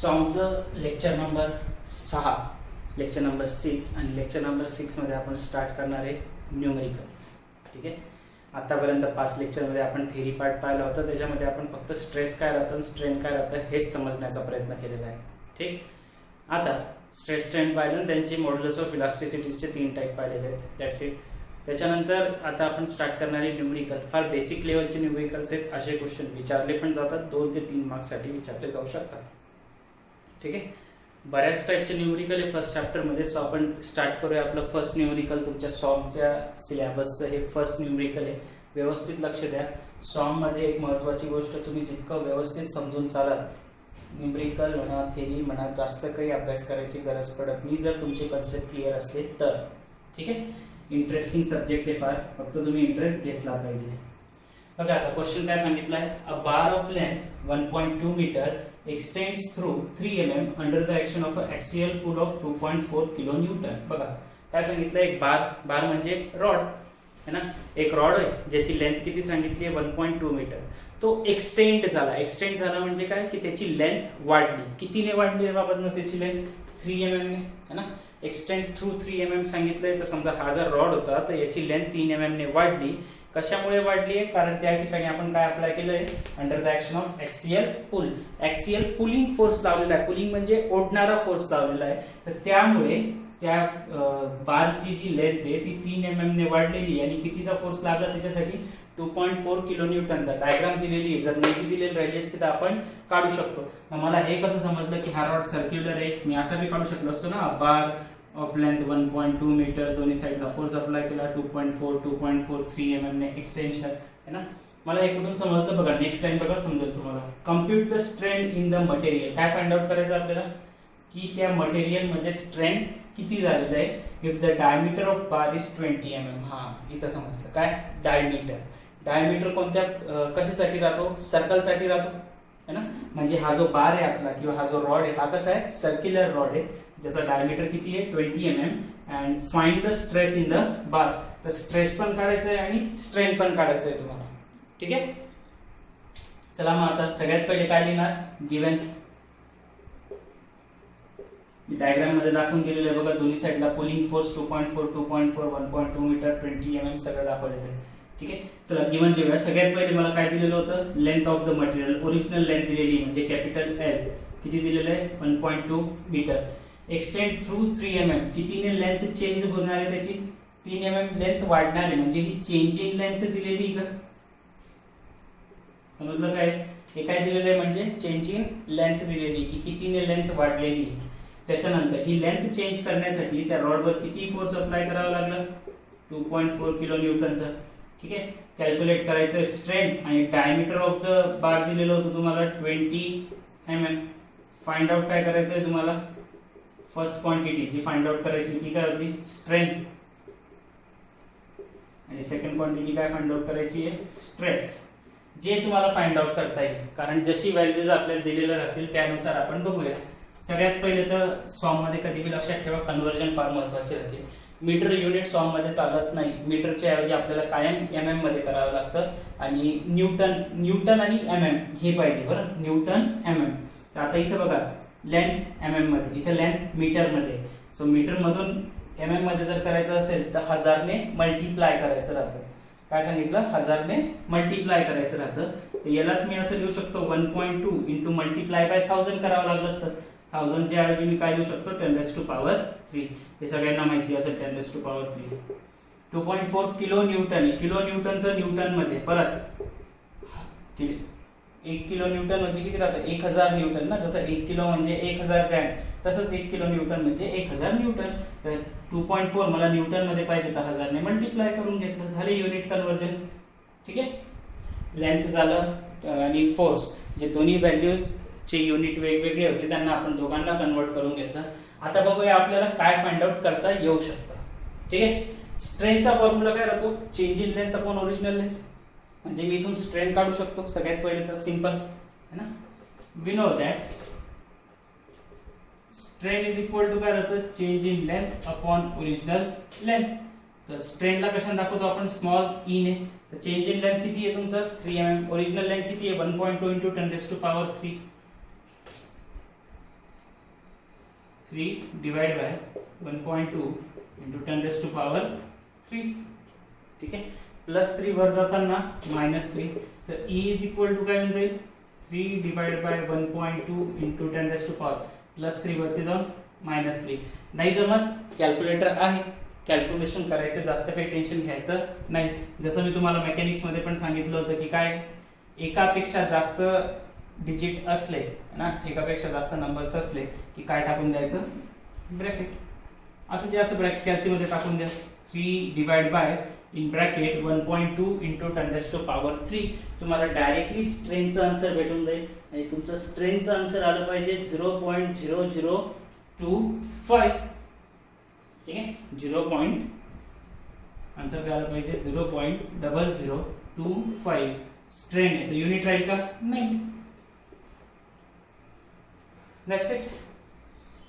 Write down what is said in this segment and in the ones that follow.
सॉन्गचं lecture number 6, lecture number 6 आणि lecture number 6 मध्ये आपण स्टार्ट करणार आहे न्यूमेरिकल्स. ठीक आहे. आतापर्यंत 5 लेक्चरमध्ये आपण थेरी पार्ट पाहिला होता, त्याच्यामध्ये आपण फक्त स्ट्रेस काय राहतं, स्ट्रेन काय राहतं हेच समजण्याचा प्रयत्न केलेला आहे. ठीक. आता स्ट्रेस स्ट्रेन पाहिलं, त्यांचे मॉड्युलस ऑफ इलास्टिसिटीजचे 3 टाईप पाहिलेले आहेत. That's it. त्याच्यानंतर आता आपण स्टार्ट करणारे न्यूमेरिकल, फार बेसिक लेवलचे न्यूमेरिकल्स आहेत. असे क्वेश्चन विचारले पण जातात, 2 ते 3 मार्क्ससाठी विचारले जाऊ शकतात. ठीक आहे. बऱ्याच टाईपचे न्यूमेरिकल आहे फर्स्ट चॅप्टरमध्ये. सो आपण स्टार्ट करूया. आपलं फर्स्ट न्यूमेरिकल तुमच्या सॉमच्या सिलेबसचं हे फर्स्ट न्यूमेरिकल आहे. व्यवस्थित लक्ष द्या. सॉममध्ये एक महत्त्वाची गोष्ट, तुम्ही जितकं व्यवस्थित समजून चालाल, न्यूमेरिकल म्हणा, थेरी म्हणा, जास्त काही अभ्यास करायची गरज पडत नाही जर तुमचे कन्सेप्ट क्लिअर असले तर. ठीक आहे. इंटरेस्टिंग सब्जेक्ट आहे फार, फक्त तुम्ही इंटरेस्ट घेतला पाहिजे. बघा आता क्वेश्चन काय सांगितलं आहे. A bar of length 1.2 metre extends through 3 mm under the action of an axial pull of 2.4 kilo Newton. बघा काय सांगितलं, एक बार म्हणजे रॉड है ना, एक रॉड आहे ज्याची लेंथ किती सांगितली आहे 1.2 मीटर. तो एक्सटेंड झाला म्हणजे काय की त्याची लेंथ वाढली. कितीने वाढली बाबा त्याची लेंथ 3 mm ने है ना. एक्सटेंड थ्रू 3 mm सांगितलंय, तर समजा हा जर रॉड होता तर याची लेंथ 3 mm ने वाढली. कशामुळे वाढली आहे, कारण त्या ठिकाणी आपण काय अप्लाय केलंय, under the action of axial pull. Axial pulling force लावलेला आहे. पुलिंग म्हणजे ओढणारा फोर्स लावलेला आहे. तर त्यामुळे त्या बारची जी लेंथ आहे ती 3 mm ने वाढलेली आहे. आणि कितीचा फोर्स लागला त्याच्यासाठी 2.4 किलो न्यूटनचा. डायग्राम दिलेली आहे, जर माहिती दिलेली राहिली असते तर आपण काढू शकतो. मग मला हे कसं समजलं की हा रॉड सर्क्युलर आहे, मी असा बी काढू शकलो असतो ना. बार ऑफ लेंथ 1.2 मीटर, दोन्ही साइडला फोर्स अप्लाय केला, 2.4 3 mm ने एक्सटेंशन है ना. मला हे कुठून समजलं बघा. नेक्स्ट टाइम बघा समजेल तुम्हाला. Compute the strain in the material. काय फाइंड आउट करायचं आपल्याला की त्या मटेरियल मध्ये स्ट्रेन किती झालेलं आहे. If the diameter of bar is 20 mm. हा इथं समजलं काय, डायमीटर कोणत्या कशासाठी राहतो, सर्कल साठी राहतो है ना. म्हणजे हा जो बार आहे आपला किंवा हा जो रॉड आहे हा कसा आहे, सर्क्युलर रॉड आहे ज्याचा डायमीटर किती आहे 20 mm. And find the stress in the bar. तर स्ट्रेस पण काढायचं आहे आणि स्ट्रेन पण काढायचं आहे तुम्हाला. ठीक आहे. चला मग आता सगळ्यात पहिले काय लिहिणार, गिवन. डायग्राम मध्ये दाखवून दिलेलं आहे बघा. दोन्ही साइडला पुलिंग फोर्स 2.4 1.2 मीटर 20 mm सगळं दाखवलेलं आहे. ठीक आहे. चला गिवन लिहूया. सगळ्यात पहिले मला काय दिलेलं होतं, length of the material. Original length दिलेली म्हणजे कॅपिटल L. किती दिलेलं आहे 1.2 मीटर. Extend through 3 mm. कितीने लेंथ चेंज होणार आहे त्याची, 3 mm लेंथ वाढणार आहे. म्हणजे ही चेंज इन लेंथ दिलेली का, समजलं काय. हे काय दिलेलं आहे म्हणजे चेंज इन लेंथ दिलेली की कितीने लेंथ वाढलेली. त्याच्यानंतर ही लेंथ चेंज करण्यासाठी त्या रॉडवर किती फोर्स अप्लाय करावा लागला, 2.4 किलो न्यूटनचा. ठीक आहे. कॅल्क्युलेट करायचं स्ट्रेन आणि डायमीटर ऑफ द बार दिलेलं होतं तुम्हाला 20 mm. फाइंड आउट काय करायचं आहे तुम्हाला, फर्स्ट क्वांटिटी जी फाइंड आउट करायची ती काय होती, स्ट्रेन. आणि सेकंड क्वांटिटी काय फाइंड आउट करायची आहे, स्ट्रेस. जे तुम्हाला फाइंड आउट करता येईल, कारण जशी व्हॅल्यूज आपल्याला दिलेल्या राहतील त्यानुसार आपण बघूया. सगळ्यात पहिले तर सॉम मध्ये कधी बी लक्षात ठेवा, कन्व्हर्जन फार महत्वाचे राहते. मीटर युनिट सॉम मध्ये चालत नाही. मीटरच्या ऐवजी आपल्याला कायम mm मध्ये करावं लागतं. आणि न्यूटन आणि mm हे पाहिजे बरं, न्यूटन mm. तर आता इथे बघा लेंथ mm मध्ये, इथे लेंथ मीटर मध्ये. सो मीटर मधून mm मध्ये जर करायचं असेल तर 1000 ने मल्टिप्लाय करायचं राहतं. काय सांगितलं, 1000 ने मल्टिप्लाय करायचं राहतं. तर यालाच मी असं लिहू शकतो 1.2 इंटू मल्टिप्लाय बाय 1000 करावं लागलं असतं. 1000 च्या ऐवजी मी काय लिहू शकतो 10⁻³ हे सगळ्यांना माहिती असेल 10⁻³. 2.4 किलो न्यूटन आहे. किलो न्यूटनचं न्यूटन मध्ये परत 1 किलो न्यूटन म्हणजे किती राहतं 1000 न्यूटन ना. जसं 1 किलो म्हणजे 1000 ग्रॅम, तसंच 1 किलो न्यूटन म्हणजे 1000 न्यूटन. तर 2.4 मला न्यूटन मध्ये पाहिजे तर 1000 ने मल्टिप्लाय करून घेतलं, झाले युनिट कन्वर्जन. ठीक आहे. लेंथ झालं आणि फोर्स, जे दोन्ही व्हॅल्यूज चे युनिट वेगवेगळे होते त्यांना आपण दोघांना कन्वर्ट करून घेतलं. आता बघूया आपल्याला काय फाइंड आउट करता येऊ शकतं. ठीक आहे. स्ट्रेनचा फॉर्म्युला काय राहतो, change in length upon original length. म्हणजे मी इथून स्ट्रेन काढू शकतो सगळ्यात पहिले तर, सिंपल है ना. We know that strain is equal to काय राहतं, change in length upon original length. तर स्ट्रेनला कशाने दाखवतो आपण, स्मॉल ई ने. तर चेंज इन लेंथ किती आहे तुमचं 3 mm. ओरिजिनल लेंथ किती आहे 1.2 इंटू 10⁻³ 3 डिवाइड बाय 1.2 इंटू 10⁻³ ठीक आहे. +3 वर जाताना -3 तर E इज इक्वल टू काय होईल 3 डिवाइड बाय 1.2 इंटू 10⁻³ +3 वरती जाऊन -3. नाही जमत कॅल्क्युलेटर आहे, कॅल्क्युलेशन करायचं, जास्त काही टेन्शन घ्यायचं नाही. जसं मी तुम्हाला मेकॅनिक्स मध्ये पण सांगितलं होतं की काय एकापेक्षा जास्त डिजिट असले ना, एकापेक्षा जास्त नंबर्स असले की काय टाकून द्यायचं ब्रॅकेट. असं जे असं ब्रॅकेट कॅल्सीमध्ये टाकून द्या 3 divide by in bracket 1.2 into 10⁻³ तुम्हाला डायरेक्टली स्ट्रेनचं आन्सर भेटून जाईल. आणि तुमचं स्ट्रेनचं आन्सर आलं पाहिजे 0.0025 ठीक आहे. आन्सर काय आलं पाहिजे 0.0025 स्ट्रेन आहे तर युनिट राहील का नाही. नेक्स्ट इट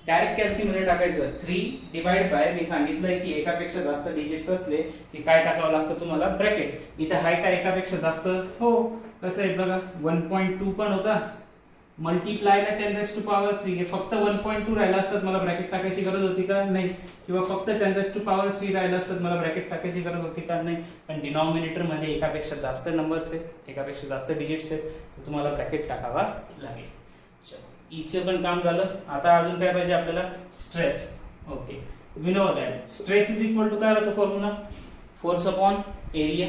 डायरेक्ट कॅल्सीमध्ये टाकायचं 3 डिवाइड बाय मी सांगितलंय की एकापेक्षा जास्त डिजिट्स असले की काय टाकावं लागतं तुम्हाला ब्रॅकेट. इथे हाय का एकापेक्षा जास्त हो कसं आहे बघा 1.2 पण होता मल्टीप्लाय ला 10⁻³ हे फक्त 1.2 राहिला असतात मला ब्रॅकेट टाकायची गरज होती का नाही, किंवा फक्त 10⁻³ राहिला असतात मला ब्रॅकेट टाकायची गरज होती का नाही. पण डिनॉमिनेटर मध्ये एकापेक्षा जास्त नंबर्स आहेत, एकापेक्षा जास्त डिजिट्स आहेत तर तुम्हाला ब्रॅकेट टाकावा लागेल. ईचे पण काम झालं. आता अजून काय पाहिजे आपल्याला stress. Okay we know that stress is equal to काय राहतो formula force upon area.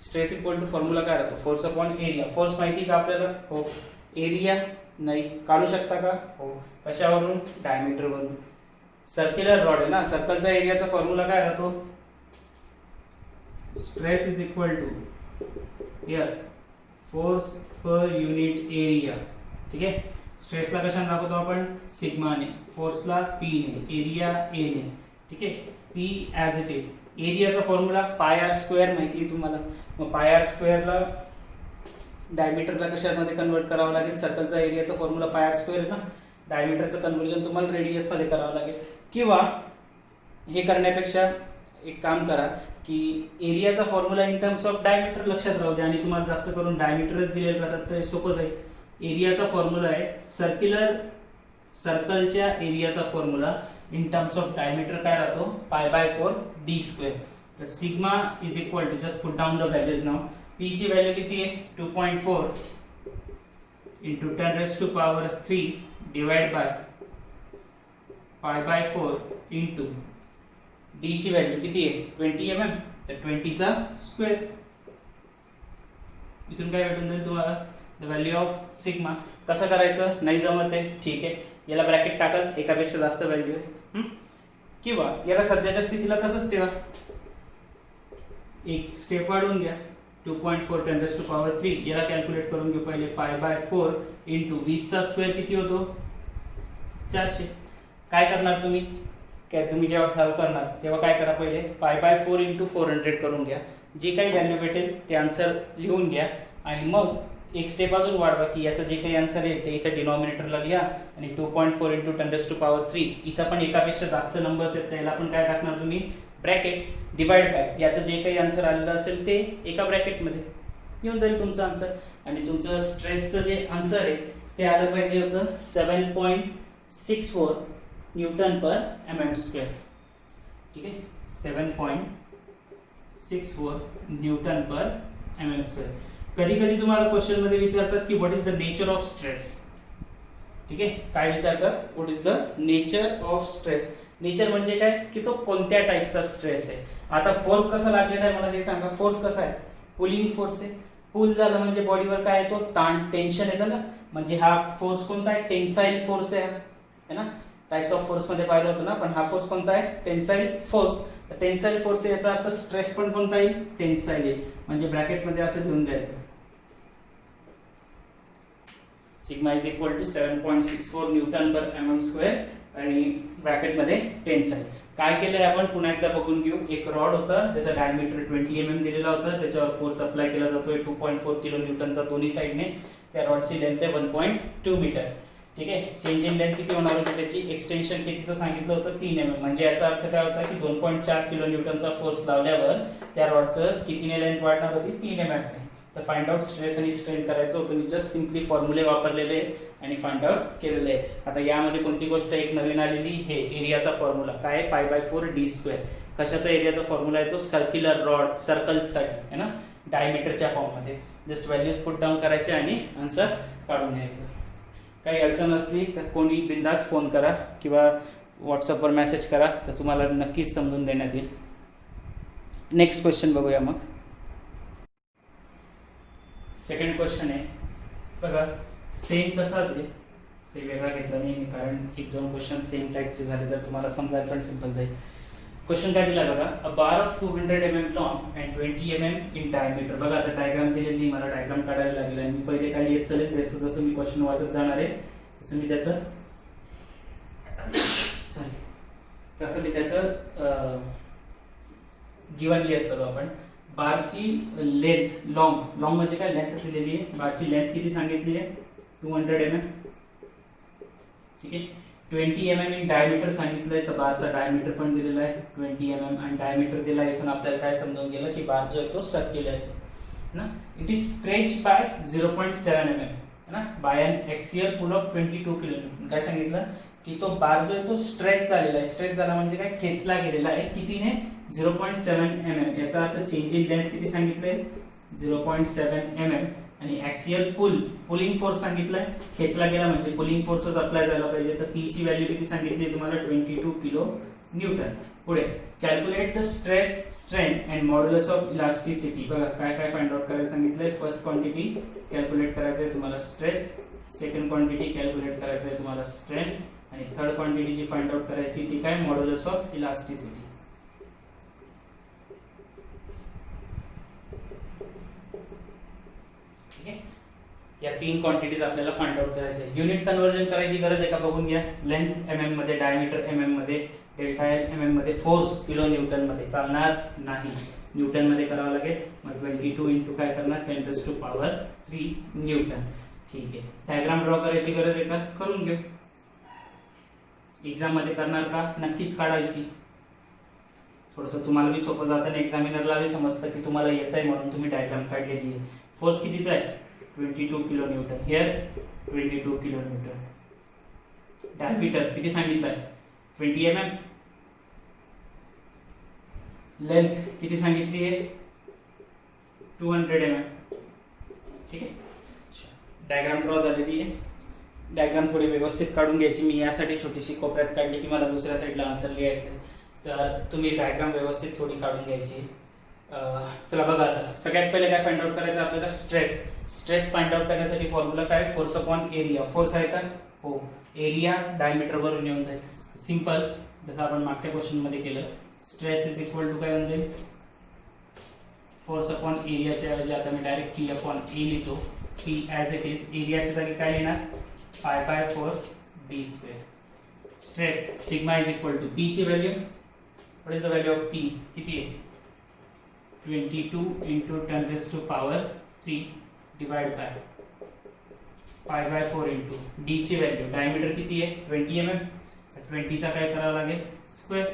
Stress equal to formula काय राहतो फोर्स अपॉन एरिया. फोर्स माहिती का आपल्याला हो, एरिया नाही काढू शकता का हो, कशावरून डायमीटर वरून. सर्क्युलर रॉड आहे ना, सर्कलचा एरियाचा फॉर्म्युला काय राहतो stress is equal to here force per unit area ठीक आहे. स्ट्रेसला कशाने दाखवतो आपण सिग्माने, फोर्सला P ने, एरिया A ने ठीक आहे. P as it is. एरियाचा फॉर्म्युला πr² माहिती आहे तुम्हाला. मग πr² ला डायमीटरला कशामध्ये कन्वर्ट करावं लागेल, सर्कलचा एरियाचा फॉर्म्युला πr² आहे ना, डायमीटरचं कन्वर्जन तुम्हाला रेडियस मध्ये करावं लागेल. किंवा हे करण्यापेक्षा एक काम करा की एरियाचा formula in terms of diameter लक्षात राहू द्या आणि तुम्हाला जास्त करून डायमीटरच दिलेलं राहतात तर सोपं जाईल. एरियाचा फॉर्म्युला आहे सर्कलच्या एरियाचा formula in terms of diameter काय राहतो π/4d². तर sigma is equal to just put down the values now. P ची व्हॅल्यू किती आहे 2.4 into 10⁻³ divide by π/4 into D ची व्हॅल्यू किती आहे 20 mm तर 20चा स्क्वेअर. इथून काय भेटून जाईल तुम्हाला द व्हॅल्यू ऑफ सिग्मा. कसं करायचं नाही जमत आहे ठीक आहे, याला ब्रॅकेट टाकल एकापेक्षा जास्त व्हॅल्यू आहे किंवा याला सध्याच्या स्थितीला तसंच ठेवा, एक स्टेप वाढवून घ्या 2.4 10⁻³ याला कॅल्क्युलेट करून घेऊ पहिले π/4 इंटू 20चा स्क्वेअर किती होतो 400. काय करणार तुम्ही जेव्हा सॉल्व करणार तेव्हा काय करा पहिले π/4 इंटू 400 करून घ्या, जे काही व्हॅल्यू भेटेल ते आन्सर लिहून घ्या आणि मग एक स्टेप अजून वाढवा की याचं जे काही आन्सर येईल ते इथे डिनॉमिनेटरला लिहा आणि 2.4 इंटू 10⁻³ इथं पण एकापेक्षा जास्त नंबर्स आहेत त्याला पण काय टाकणार तुम्ही ब्रॅकेट डिवाइड बाय याचं जे काही आन्सर आलेलं असेल ते एका ब्रॅकेटमध्ये येऊन जाईल तुमचं आन्सर. आणि तुमचं स्ट्रेसचं जे आन्सर आहे ते आलं पाहिजे होतं 7.64 Nm/mm². ठीक आहे 7.64 Nm/mm². कधी कधी तुम्हाला क्वेश्चन मध्ये विचारतात की what is the nature of stress. ठीक आहे काय विचारतात what is the nature of stress. Nature म्हणजे काय की तो कोणत्या टाईपचा स्ट्रेस आहे. आता फोर्स कसा लागलेला आहे मला हे सांगा. फोर्स कसा आहे पुलिंग फोर्स आहे. पुल झालं म्हणजे बॉडीवर काय येतो ताण टेन्शन येतं ना, म्हणजे हा फोर्स कोणता आहे टेन्साईल फोर्स आहे ना. टाइप्स ऑफ फोर्स मध्ये पाहिलं होतं ना, पण हा फोर्स कोणता आहे टेन्साईल फोर्स. टेन्साईल फोर्स याचा अर्थ स्ट्रेस पण कोणता येईल टेन्साईल येईल, म्हणजे ब्रॅकेट मध्ये असं लिहून द्यायचं sigma is equal to 7.64 Nm/mm² आणि ब्रॅकेट मध्ये टेन्साईल. काय केलंय आपण पुन्हा एकदा बघून घेऊ. एक रॉड होता त्याचा डायमीटर 20 mm दिलेला होता, त्याच्यावर फोर्स अप्लाय केला जातोय 2.4 kN दोन्ही साइडने. त्या रॉडची लेंथ आहे 1.2 मीटर. ठीक आहे चेंज इन लेंथ किती होणार होती त्याची एक्सटेन्शन कितीचं सांगितलं होतं 3 mm. म्हणजे याचा अर्थ काय होता की 2.4 kN फोर्स लावल्यावर त्या रॉडचं कितीने लेंथ वाढणार होती 3 mm ने. तर फाइंड आउट स्ट्रेस आणि स्ट्रेन करायचं होतं. मी जस्ट सिम्पली फॉर्म्युले वापरलेले आणि फाइंड आउट केलेले आहे. आता यामध्ये कोणती गोष्ट एक नवीन आलेली, हे एरियाचा फॉर्म्युला काय आहे, π/4d². कशाचा एरियाचा फॉर्म्युला आहे तो, सर्क्युलर रॉड, सर्कलसाठी आहे ना, डायमीटरच्या फॉर्ममध्ये. जस्ट व्हॅल्यूज पुट डाऊन करायचे आणि आन्सर काढून घ्यायचं. काही अडचण असली तर कोणी बिंदास फोन करा किंवा व्हॉट्सअपवर मेसेज करा, तर तुम्हाला नक्कीच समजून देण्यात येईल. नेक्स्ट क्वेश्चन बघूया मग. सेकंड क्वेश्चन आहे बघा, सेम तसाच आहे, काही वेगळा घेतला नाही मी, कारण एक दोन क्वेश्चन सेम टाईपचे झाले तर तुम्हाला समजायला पण सिंपल जाईल. क्वेश्चन काय दिला बघा, a bar of 200 mm long and 20 mm in diameter. बघा आता डायग्राम दिलेली, मला डायग्राम काढायला लागेल आणि मी पहिले काय लिहित चालेल, जसं जसं मी क्वेश्चन वाचत जाणार आहे तसं मी त्याचं गिवन लिहित चालू आपण. बारची लेंथ, लॉंग म्हणजे काय, लेंथ दिलेली आहे. बारची लेंथ किती सांगितली आहे, 200 mm. ठीक आहे. 20 mm इन डायमीटर सांगितलंय, तर बारचा डायमीटर पण दिलेला आहे 20 mm आणि डायमीटर दिला आहे. इथून आपल्याला काय समजून गेलं की बार जो आहे तो सर्क्युलर आहे ना. It is stretch by 0.7 mm है ना, by an axial pull of 22 kN. काय सांगितलं की तो बार जो आहे तो स्ट्रेच झालेला आहे. स्ट्रेच झाला म्हणजे काय, खेचला गेलेला आहे. कितीने, 0.7 mm. याचा अर्थ चेंज इन लेंथ किती सांगितलंय, 0.7 mm. आणि ऍक्सियल पुलिंग फोर्स सांगितलाय, खेचला गेला म्हणजे पुलिंग फोर्सच अप्लाय झाला पाहिजे. तर पी ची व्हॅल्यू किती सांगितली तुम्हाला, 22 kN. पुढे calculate the stress, strain and modulus of elasticity. बघा काय काय फाइंड आउट करायला सांगितलंय. फर्स्ट क्वांटिटी कॅल्क्युलेट करायचं आहे तुम्हाला स्ट्रेस, सेकंड क्वांटिटी कॅल्क्युलेट करायचं आहे तुम्हाला स्ट्रेन, आणि थर्ड क्वांटिटी जी फाइंड आउट करायची ती काय, मॉड्युलस ऑफ इलास्टिसिटी. या तीन क्वांटिटीज आपल्याला फाइंड आउट करायचे. युनिट कन्वर्जन करायची गरज आहे का बघून घ्या. लेंथ mm मध्ये, डायमीटर mm मध्ये, डेल्टा एल mm मध्ये, फोर्स किलो न्यूटन मध्ये. चालणार नाही, न्यूटन मध्ये करावं लागेल. मग 22 इंटू काय करणार, 10⁻³ न्यूटन. ठीक आहे. डायग्राम ड्रॉ करायची गरज आहे का, करून घेऊ. एक्झाम मध्ये करणार का, नक्कीच काढायची. थोडंसं तुम्हाला बी सोपं जातं आणि एक्झामिनरला बी समजतं की तुम्हाला येत आहे म्हणून तुम्ही डायग्राम काढलेली आहे. फोर्स कितीचा आहे, 22 kN. Here 22 kN. डायमीटर किती सांगितलंय, 20 mm. लेंथ किती सांगितली आहे, 200 mm. ठीक आहे. डायग्राम ड्रॉ झालेली आहे. डायग्राम थोडी व्यवस्थित काढून घ्यायची. मी यासाठी छोटीशी कोपऱ्यात काढली की मला दुसऱ्या साईडला आन्सर लिहायचं, तर तुम्ही डायग्राम व्यवस्थित थोडी काढून घ्यायची. चला बघा, आता सगळ्यात पहिले काय फाइंड आउट करायचं आपल्याला, स्ट्रेस फाइंड आउट करण्यासाठी फॉर्म्युला काय, फोर्स अपॉन एरिया. फोर्स आहे का, हो. एरिया डायमीटर वरून येऊन जाईल. सिंपल, जसं आपण मागच्या क्वेश्चन मध्ये केलं. स्ट्रेस इज इक्वल टू काय होऊन जाईल, फोर्स अपॉन एरियाच्या ऐवजी आता मी डायरेक्ट P अपॉन E लिहितो. P as it is. एरियाच्या जागी काय लिहिणार, π/4d². Stress sigma is equal to P ची value, what is the value of P, किती आहे, 22 into 10⁻³ divide by π/4 into D ची व्हॅल्यू, डायमीटर किती आहे, 20 mm. 20 चा काय करावं लागेल, स्क्वेअर.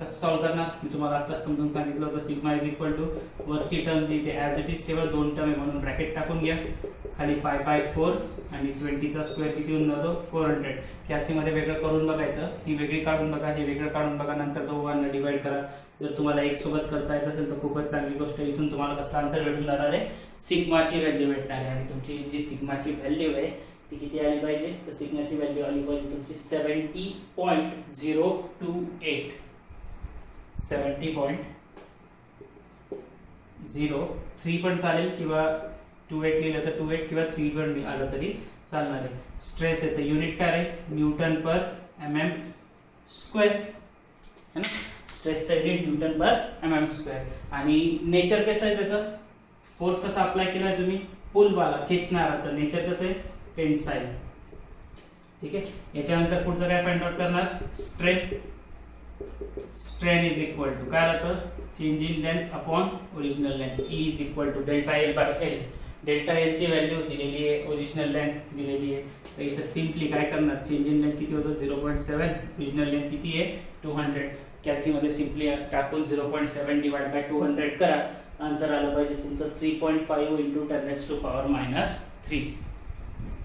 कसं सॉल्व करणार, मी तुम्हाला आता समजून सांगितलं होतं. सिग्मा इज इक्वल टू वरची टर्म जी इथे ॲज इट इज ठेवा, दोन टर्म आहे म्हणून ब्रॅकेट टाकून घ्या. खाली π/4 आणि 20 चा स्क्वेअर किती होऊन जातो, 400. याच्यामध्ये वेगळं करून बघायचं, ही वेगळी काढून बघा, हे वेगळं काढून बघा, नंतर दोघांना डिवाइड करा. जर तुम्हाला एक सोबत करता येत असेल तर खूपच चांगली गोष्ट. इथून तुम्हाला कसं आन्सर भेटून जाणार आहे, सिग्माची व्हॅल्यू भेटणार आहे. आणि तुमची जी सिग्माची व्हॅल्यू आहे ती किती आली पाहिजे, तर सिग्माची व्हॅल्यू आली पाहिजे तुमची 70.028. 70.03 पण चालेल, किंवा 28 लिहिलं तर 28, किंवा 3 पण आलं तरी चालणार आहे. स्ट्रेस येतं, युनिट काय आहे, न्यूटन पर mm स्क्वेअर है ना. स्ट्रेसचा युनिट न्यूटन पर mm स्क्वेअर. आणि नेचर कसं आहे त्याचं, फोर्स कसा अप्लाय केला तुम्ही, पुल वाला, खेचणारा. तर नेचर कसं आहे, टेन्साइल. ठीक आहे. याच्यानंतर पुढचं काय फाइंड आउट करणार, स्ट्रेन इज इक्वल टू काय राहतं, change in length upon original length. E is equal to delta L by L. Delta L ची व्हॅल्यू दिलेली आहे, ओरिजिनल लेंथ दिलेली आहे. तर इथं सिम्पली काय करणार, चेंज इन लेंथ किती होतं, 0.7. ओरिजिनल लेंथ किती आहे, 200. कॅल्सी मध्ये सिम्पली टाकून 0.7 डिवाइड बाय 200 करा. आन्सर आलं पाहिजे तुमचं 3.5 इंटू 10⁻³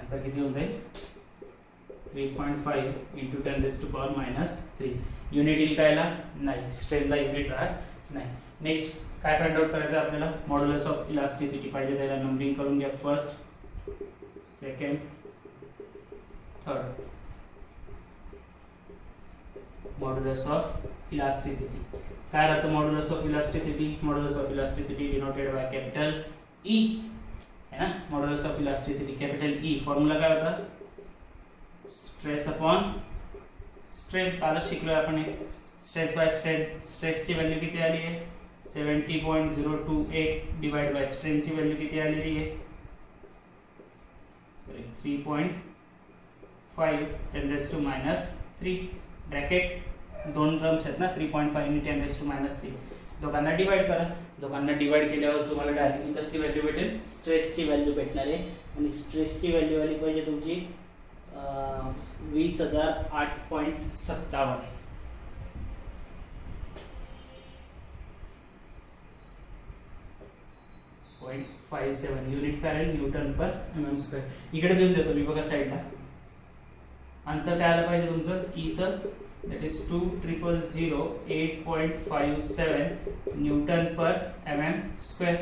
आन्सर किती होऊन जाईल 3.5 इंटू 10⁻³ युनिट येईल कायला नाही, स्ट्रेनला युनिट राहत नाही. नेक्स्ट काय फाइंड आउट करायचं आपल्याला, मॉड्युलस ऑफ इलास्टिसिटी पाहिजे, त्याला नंबरिंग करून घ्या. First, second, third. Modulus of elasticity काय राहतं, modulus of elasticity, modulus of elasticity denoted by capital E है ना. Modulus of elasticity capital E, formula काय होता, स्ट्रेस अपॉन स्ट्रेन. कालच शिकलोय आपण हे, स्ट्रेस बाय स्ट्रेन. स्ट्रेसची व्हॅल्यू किती आली आहे 70.028 डिवाइड बाय स्ट्रेनची व्हॅल्यू किती आलेली आहे 3.5 10⁻³ ब्रॅकेट दोन टर्म्स आहेत ना, 3.5 आणि 10⁻³ दोघांना डिवाइड करा. दोघांना डिवाइड केल्यावर तुम्हाला डायरेक्टली कसली व्हॅल्यू भेटेल, स्ट्रेसची व्हॅल्यू भेटणार आहे. आणि स्ट्रेसची व्हॅल्यू आली पाहिजे तुमची 20,008.57. 0.57 युनिट काय राहील न्यूटन पर mm². इकडे देऊन देतो मी बघा साईडला. आन्सर काय आलं पाहिजे तुमचं ईचं, that is 2,008.57 newton per mm².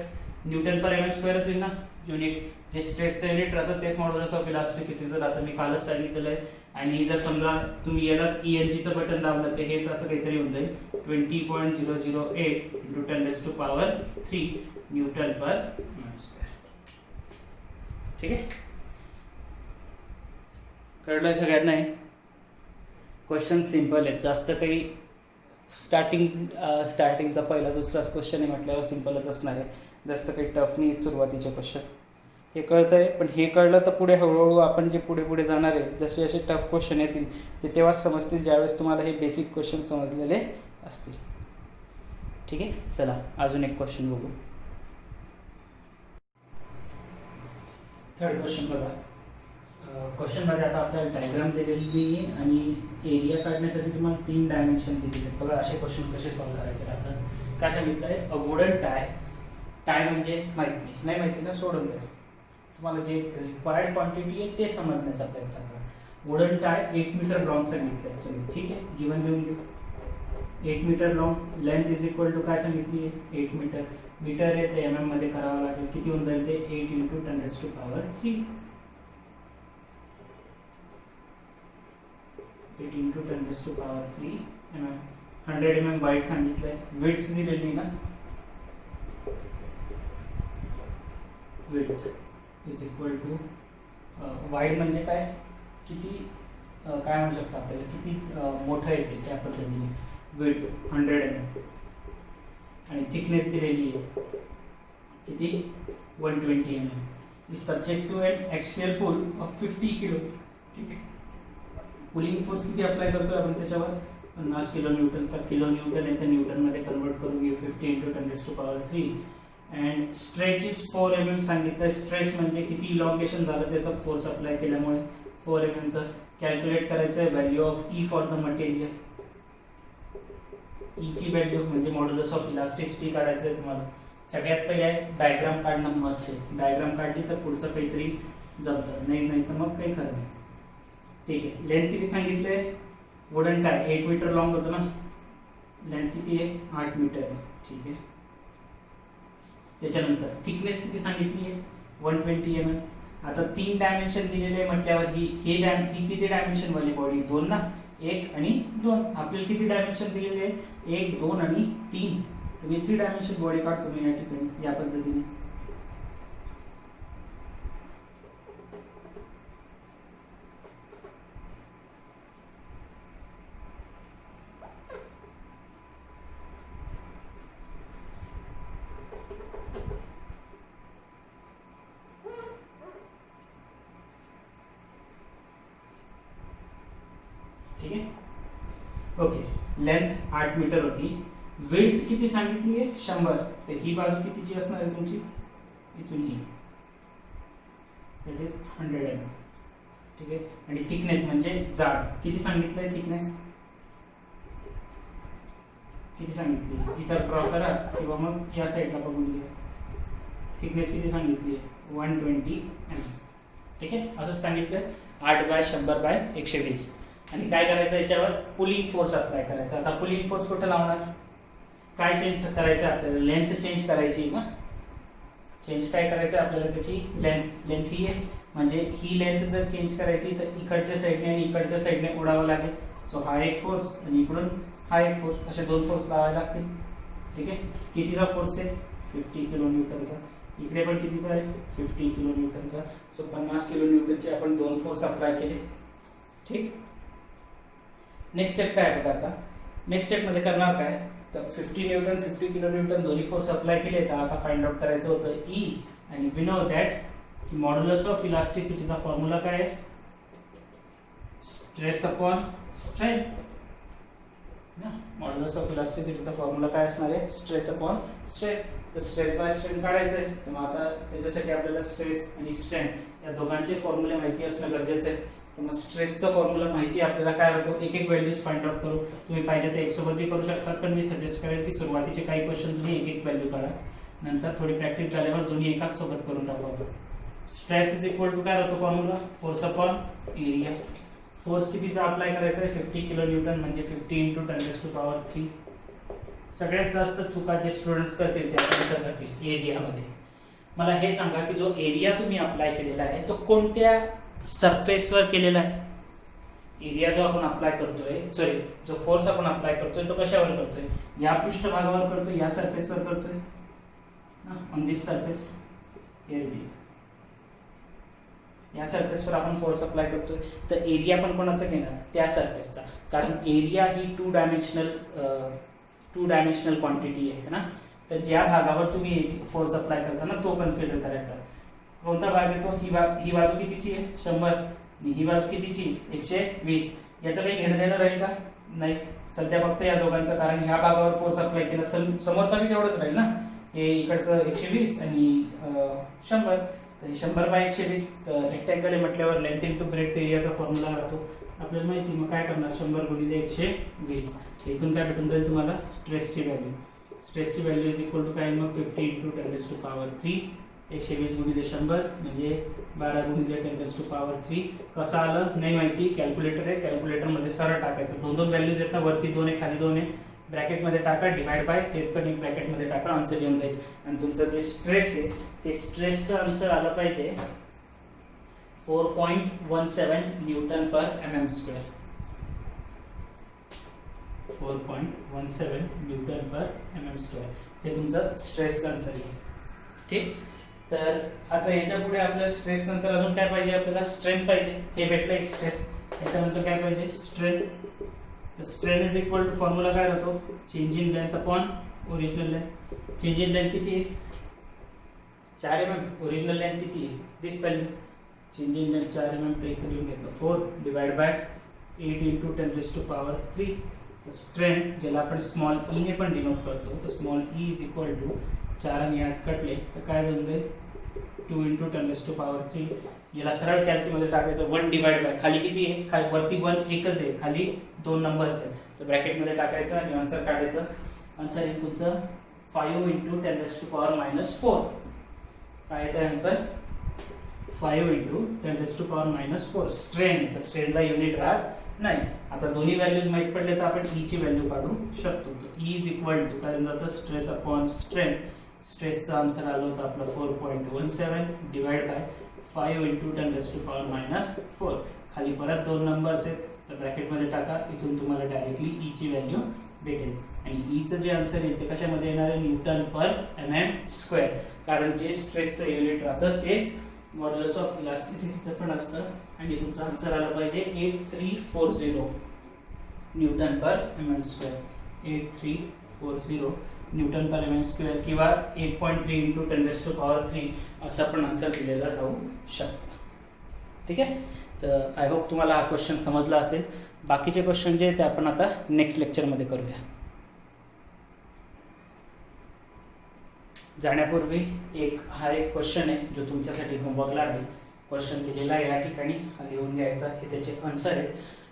Newton per mm² असेल ना युनिट, जे स्ट्रेसचं युनिट राहतं तेच मॉड्युलस ऑफ इलास्टिसिटीचं राहतं. मी कालच सांगितलेलं आहे. आणि जर समजा तुम्ही यालाच ENGचं बटन दाबलं तर हेच असं काहीतरी होऊन जाईल 20.008 इंटू 10⁻³ न्यूटन पर mm². ठीक आहे, कळलंय सगळ्यांना. क्वेश्चन सिंपल आहेत, जास्त काही स्टार्टिंगचा पहिला दुसराच क्वेश्चन आहे म्हटल्यावर सिंपलच असणार आहे. जास्त काही टफ नाही सुरुवातीचे क्वेश्चन. हे कळतं आहे, पण हे कळलं तर पुढे हळूहळू आपण जे पुढे पुढे जाणार आहे जसे जसे टफ क्वेश्चन येतील ते तेव्हाच समजतील, ज्यावेळेस तुम्हाला हे बेसिक क्वेश्चन समजलेले असतील. ठीक आहे, चला अजून एक क्वेश्चन बघू. थर्ड क्वेश्चन बघा. क्वेश्चनमध्ये आता आपल्याला डायग्राम दिलेली आहे आणि एरिया काढण्यासाठी तुम्हाला 3 डायमेन्शन दिलेले आहेत. बघा असे क्वेश्चन कसे सॉल्व्ह करायचे राहतात. काय सांगितलं आहे, अ वुडन टाय. टाय म्हणजे नाही माहिती ना, सोडून द्या. तुम्हाला जे रिक्वायर्ड क्वांटिटी आहे ते समजण्याचा प्रयत्न करा. वुडन टाय 8 मीटर लॉंग सांगितलं आहे. चलो ठीक आहे, गिवन देऊन घेऊ. 8 metre long, length is equal to काय सांगितली आहे 8 मीटर. मीटर आहे ते mm मध्ये करावं लागेल. किती होऊन जाईल ते 8 into 10⁻³. 8 into 10⁻³ mm. 100 mm wide सांगितलंय. विड्थ दिलेली ना, width is equal to wide म्हणजे काय, किती काय म्हणू शकतो आपल्याला, किती मोठं येते त्या पद्धतीने. विड्थ 100 mm आणि थिकनेस दिलेली आहे किती 120 mm. Is subject to an axial pull of 50 kilo. ठीक आहे, पुलिंग फोर्स किती अप्लाय करतोय आपण त्याच्यावर 50 किलो न्यूटनचा. किलो न्यूटन आहे तर न्यूटनमध्ये कन्वर्ट करून घेऊ 50 into 10⁻³. And stretch is 4 mm सांगितलं. स्ट्रेच म्हणजे किती इलॉंगेशन झालं त्याचा फोर्स अप्लाय केल्यामुळे 4 mmचं. कॅल्क्युलेट करायचं आहे value of E for the material. ईची व्हॅल्यू म्हणजे मॉड्युलस ऑफ इलास्टिसिटी काढायचं आहे तुम्हाला. सगळ्यात पहिले डायग्राम काढणं मस्ट आहे. डायग्राम काढली तर पुढचं काहीतरी जमतं, नाही तर मग काही खरं नाही. ठीक आहे, लेंथ किती सांगितले, वुडन टाय 8 मीटर लॉंग होतं ना, लेंथ किती आहे 8 मीटर आहे. ठीक आहे, त्याच्यानंतर थिकनेस किती सांगितली आहे 120 mm. आता 3 डायमेन्शन दिलेले म्हटल्यावर ही किती डायमेन्शन वाली बॉडी 2 ना, 1 आणि 2. आपल्याला किती डायमेन्शन दिलेले आहेत 1 2 आणि 3. तर मी 3 डायमेन्शन बॉडी काढतो मी या ठिकाणी या पद्धतीने. ठीक आहे, ओके. लेंथ 8 मीटर होती. विड्थ किती सांगितली आहे 100. तर ही बाजू कितीची असणार आहे तुमची, इथून ही, दॅट इज 100 mm. ठीक आहे, आणि थिकनेस म्हणजे जाड किती सांगितलंय थिकनेस, किती सांगितली, इतर ड्रॉ करा किंवा मग या साईडला बघून घ्या. थिकनेस किती सांगितली आहे 120 mm. ठीक आहे, असंच सांगितलं 8/100/120. आणि काय करायचं याच्यावर पुलिंग फोर्स अप्लाय करायचा. आता पुलिंग फोर्स कुठं लावणार, काय चेंज करायचं आपल्याला, लेंथ चेंज करायची ना. चेंज काय करायचं आपल्याला, त्याची लेंथ ही आहे, म्हणजे ही लेंथ जर चेंज करायची तर इकडच्या साईडने आणि इकडच्या साईडने उडावं लागेल. सो हा एक फोर्स आणि इकडून हा एक फोर्स, असे 2 फोर्स लावायला लागतील. ठीक आहे, कितीचा फोर्स आहे 50 किलो न्यूटनचा, इकडे पण कितीचा आहे 50 किलो न्यूटनचा. सो 50 किलो न्यूटनचे आपण 2 फोर्स अप्लाय केले. ठीक, नेक्स्ट स्टेप काय बघा. आता नेक्स्ट स्टेप मध्ये करणार काय, तर 50 न्यूटन 50 किलो न्यूटन दोन्ही फोर्स अप्लाय केले. तर आता फाइंड आउट करायचं होतं ई, आणि वी नो दॅट की मॉड्युलस ऑफ इलास्टिसिटीचा फॉर्म्युला काय आहे, stress upon strain. Modulus of इलास्टिसिटीचा फॉर्म्युला काय असणार आहे, स्ट्रेस अपॉन स्ट्रेन. तर स्ट्रेस बाय स्ट्रेन काढायचं आहे. तर मग आता त्याच्यासाठी आपल्याला स्ट्रेस आणि स्ट्रेन या दोघांचे फॉर्म्युले माहिती असणं गरजेचं आहे. तर मग स्ट्रेसचा फॉर्म्युला माहिती आपल्याला काय होतो, एक एक व्हॅल्यूज फाइंड आउट करू. तुम्ही पाहिजे तर एक सोबत बी करू शकतात, पण मी सजेस्ट करेन की सुरुवातीचे काही क्वेश्चन तुम्ही एक एक व्हॅल्यू काढा, नंतर थोडी प्रॅक्टिस झाल्यावर दोन्ही एकाच सोबत करून टाकू. स्ट्रेस इज इक्वल टू काय होतो formula, force upon area. Force कितीचा अप्लाय करायचा आहे 50 किलो न्यूटन, म्हणजे 50 × 10⁻³ सगळ्यात जास्त चुका जे स्टुडंट्स करतील त्या करतील एरियामध्ये. मला हे सांगा की जो एरिया तुम्ही अप्लाय केलेला आहे तो कोणत्या सरफेसवर केलेला आहे. एरिया जो आपण अप्लाय करतोय, सॉरी जो फोर्स आपण अप्लाय करतोय तो कशावर करतोय, या पृष्ठभागावर करतोय, या सरफेसवर करतोय, on this surface, here it is. या सरफेसवर आपण फोर्स अप्लाय करतोय. तर एरिया पण कोणाचा घेणार, त्या सरफेसचा, कारण एरिया ही टू डायमेन्शनल क्वांटिटी आहे ना. तर ज्या भागावर तुम्ही फोर्स अप्लाय करताना तो कन्सिडर करायचा. कोणता भाग येतो, ही बाजू कितीची आहे 100 आणि ही बाजू कितीची 120. याचं काही घेणं देणं राहील का, नाही. सध्या फक्त या दोघांचं, कारण ह्या भागावर फोर्स अप्लाय केला, समोरचा बी तेवढंच राहील ना. हे इकडचं 120 आणि 100. तर 100/120 रेक्टँगल आहे म्हटल्यावर लेंथ इंटू ब्रेड्थ एरियाचा फॉर्म्युला राहतो आपल्याला माहिती. मग काय करणार 100 × 120. इथून काय भेटून जाईल तुम्हाला, स्ट्रेसची व्हॅल्यू. स्ट्रेसची व्हॅल्यू इज इक्वल टू काय, मग 50 × 10⁻³ 120 × 100 म्हणजे 12 × 10⁻³ कसं आलं नाही माहिती. कॅल्क्युलेटर आहे, कॅल्क्युलेटरमध्ये सरळ टाकायचं. 2 व्हॅल्यूज येतात, वरती 2 आहे खाली 2 आहे, ब्रॅकेटमध्ये टाका, डिवाइड बाय, हे पण एक ब्रॅकेटमध्ये टाका, आन्सर येऊन जाईल. आणि तुमचं जे स्ट्रेस आहे ते स्ट्रेसचं आन्सर आलं पाहिजे 4.17 Nm². 4.17 Nm². हे तुमचं स्ट्रेसचं आन्सर आहे. ठीक, तर आता याच्या पुढे आपल्याला स्ट्रेस नंतर अजून काय पाहिजे, आपल्याला स्ट्रेन पाहिजे. हे भेटलं एक स्ट्रेस, याच्यानंतर काय पाहिजे, स्ट्रेन. तर strain is equal to formula काय होतो, change in length upon original length. Change in length किती आहे 4 mm, ओरिजिनल लेंथ किती आहे this value. Change in length 4 mm, तर इथे लिहून घेतलं 4 डिवाइड बाय 8 × 10⁻³ तर स्ट्रेन ज्याला आपण स्मॉल ई ने पण डिनोट करतो, तर small E is equal to 4 आणि 8 कटले तर काय होऊन जाईल 2 × 10⁻³ याला सरळ कॅल्सीमध्ये टाकायचं 1 डिवाइड बाय, खाली किती आहे, खाली वरती 1 एकच आहे, खाली 2 नंबर्स आहेत, तर ब्रॅकेटमध्ये टाकायचं आणि आन्सर काढायचं. आन्सर आहे तुमचं 5 × 10⁻⁴. काय येतं आन्सर 5 × 10⁻⁴. स्ट्रेन, तर स्ट्रेनला युनिट राहत नाही. आता दोन्ही व्हॅल्यूज माहित पडले तर आपण ई ची व्हॅल्यू काढू शकतो. तर ई इज इक्वल टू काय जातं स्ट्रेस अपॉन स्ट्रेन. स्ट्रेसचा आन्सर आलं होतं आपलं 4.17 डिवाइड बाय 5 × 10⁻⁴. खाली परत 2 नंबर्स आहेत तर ब्रॅकेटमध्ये टाका, इथून तुम्हाला डायरेक्टली ई ची व्हॅल्यू भेटेल. आणि ई चं जे आन्सर आहे ते कशामध्ये येणार आहे Nm/mm², कारण जे स्ट्रेसचं युनिट राहतं तेच मॉड्युलस ऑफ इलास्टिसिटीचं पण असतं. आणि तुमचा आन्सर आला पाहिजे 8340 Nm/mm². 8340 Nm/mm² किंवा 8.3 × 10⁻³ असं पण आन्सर दिलेला राहू शकतो. ठीक आहे, तर आय होप तुम्हाला हा क्वेश्चन समजला असेल. बाकीचे क्वेश्चन जे ते आपण आता नेक्स्ट लेक्चरमध्ये करूया. जाण्यापूर्वी हा एक क्वेश्चन आहे जो तुमच्यासाठी होमवर्कला आहे. क्वेश्चन दिलेला आहे या ठिकाणी, हा लिहून घ्यायचा, हे त्याचे आन्सर आहे.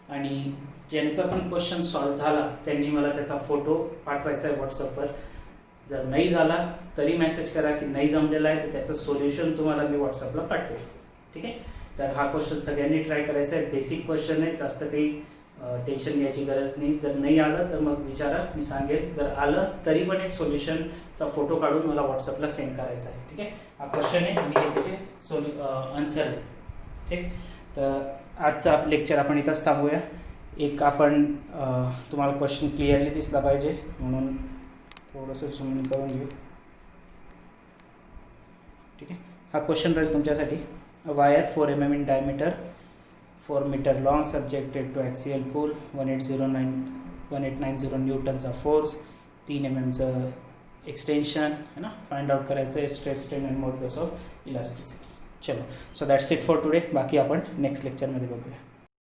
आणि ज्यांचा पण क्वेश्चन सॉल्व्ह झाला त्यांनी मला त्याचा फोटो पाठवायचा आहे व्हॉट्सअपवर. जर नाही झाला तरी मेसेज करा की नाही जमलेला आहे, तर त्याचं सोल्युशन तुम्हाला मी व्हॉट्सअपला पाठवेल. ठीक आहे. तर हा क्वेश्चन सगळ्यांनी ट्राय करायचा आहे. बेसिक क्वेश्चन आहे, जास्त काही टेन्शन घ्यायची गरज नाही. जर नाही आलं तर मग विचारा, मी सांगेल. जर आलं तरी पण एक सोल्युशनचा फोटो काढून मला व्हॉट्सअपला सेंड करायचा आहे. ठीक आहे. हा क्वेश्चन आहे, मी हे त्याचे आन्सर आहे. ठीक. तर आजचा लेक्चर आपण इथंच थांबूया. एक आपण तुम्हाला क्वेश्चन क्लिअरली दिसला पाहिजे म्हणून थोडंसं झूम करून घेऊ. ठीक आहे. हा क्वेश्चन राहील तुमच्यासाठी. A wire 4 mm in diameter, 4 meter long, subjected to axial pull, 1890 न्यूटनचा फोर्स, 3 mm एक्सटेन्शन है ना. फाइंड आउट करायचं आहे stress strain and modulus of elasticity. चलो, so that's it for today. बाकी आपण नेक्स्ट लेक्चरमध्ये बघूया.